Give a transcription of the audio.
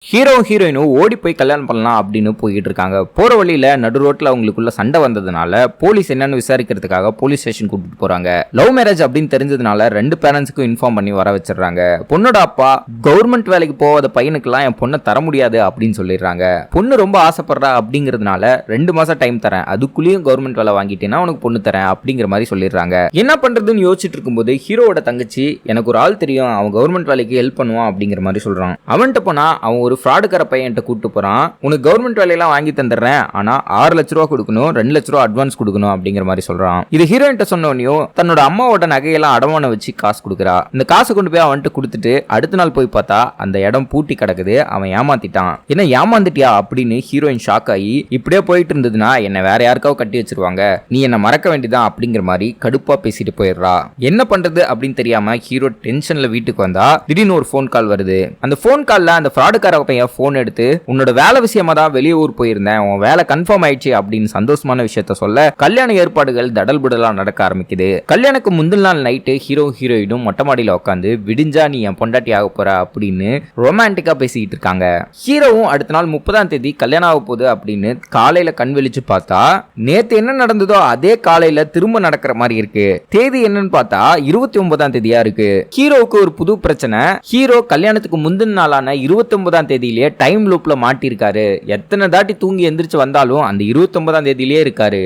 Hero ஹீரோயினும் ஓடி போய் கல்யாணம் பண்ணலாம் அப்படின்னு போயிட்டு இருக்காங்க. போற வழியில நடு ரோட்ல அவங்களுக்குள்ள சண்டை வந்ததுனால போலீஸ் என்னன்னு விசாரிக்கிறதுக்காக போலீஸ் ஸ்டேஷன் கூட்டிட்டு போறாங்க. லவ் மேரேஜ் அப்படின்னு தெரிஞ்சதுனால ரெண்டு பேரண்ட்ஸுக்கும் இன்ஃபார்ம் பண்ணி வர வச்சிடறாங்க. பொண்ணோட அப்பா கவர்மெண்ட் வேலைக்கு போகாத பையனுக்கெல்லாம் என் பொண்ணை தர முடியாது அப்படின்னு சொல்லிடுறாங்க. பொண்ணு ரொம்ப ஆசைப்படுறா அப்படிங்கிறதுனால 2 மாசம் டைம் தரேன், அதுக்குள்ளேயும் கவர்மெண்ட் வேலை வாங்கிட்டேன்னா உனக்கு பொண்ணு தரேன் அப்படிங்கிற மாதிரி சொல்லிடுறாங்க. என்ன பண்றதுன்னு யோசிச்சுட்டு இருக்கும்போது ஹீரோவோட தங்கச்சி எனக்கு ஒரு ஆள் தெரியும், அவன் கவர்மெண்ட் வேலைக்கு ஹெல்ப் பண்ணுவான் அப்படிங்கிற மாதிரி சொல்றான். அவன்கிட்ட போனா அவன் ஒரு ஃப்ராடுக்கார பையன்ட்ட கூட்டு போறான். உனக்கு கவர்மெண்ட் வேலையெல்லாம் வாங்கி தந்துடுறேன், ஆனா 6 லட்ச ரூபா கொடுக்கணும், 2 லட்ச ரூபா அட்வான்ஸ் கொடுக்கணும் அப்படிங்கிற மாதிரி சொல்றான். இது ஹீரோயின்ட்ட சொன்னோனையும் தன்னோட அம்மாவோட நகையெல்லாம் அடமான வச்சு காசு கொடுக்குறா. இந்த காசு கொண்டு போய் அவன்கிட்ட கொடுத்துட்டு அடுத்த நாள் போய் பார்த்தா அந்த இடம் பூட்டி கிடக்குது. அவன் ஏமாத்திட்டான். என்ன ஏமாந்துட்டியா அப்படின்னு ஹீரோயின் ஷாக் ஆகி, இப்படியே போயிட்டு இருந்ததுன்னா என்ன வேற யாருக்காவது கட்டி வச்சிருவாங்க, நீ என்ன மறக்க வேண்டியதான் அப்படிங்கிற மாதிரி கடுப்பா பேசிட்டு போயிடுறா. என்ன பண்றது அப்படின்னு தெரியாம ஹீரோ டென்ஷன்ல வீட்டுக்கு வந்தா திடீர்னு ஒரு போன் கால் வருது. அந்த போன் கால்ல அந்த ஃப்ராடுக்கார பையன் போன் எடுத்து, உன்னோட வேலை விஷயமா தான் வெளியே ஊர் போயிருந்தேன், உன் வேலை கன்ஃபார்ம் ஆயிடுச்சு அப்படின்னு சந்தோஷமான விஷயத்த சொல்ல கல்யாண ஏற்பாடுகள் தடல் புடலா நடக்க ஆரம்பிக்குது. கல்யாணுக்கு முந்தின நாள் நைட்டு ஹீரோ ஹீரோயினும் மொட்டை மாடியில உட்காந்து விடிஞ்சா நீ என் பொண்டாட்டி ஆக போற அப்படின்னு ரொமான்டிக்கா பேசிக்கிட்டு இருக்காங்க. ஹீரோவும் அடுத்த நாள் 30ஆம் தேதி கல்யாணம் ஆக போகுது அப்படின்னு காலையில கண் விழிச்சு பார்த்தா நேத்து என்ன நடந்ததோ அதே காலையில திரும்ப நடக்கிற மாதிரி இருக்கு. தேதி என்னன்னு பார்த்தா 29ஆம் தேதியா இருக்கு. ஹீரோவுக்கு ஒரு புது பிரச்சனை. ஹீரோ கல்யாணத்துக்கு முந்தின நாளான 29ஆம் தேதியிலேயே டைம் லூப்ல மாட்டிருக்காரு. எத்தனை தாட்டி தூங்கி எந்திரிச்சு வந்தாலும் அந்த 29ஆம் தேதியிலேயே இருக்காரு.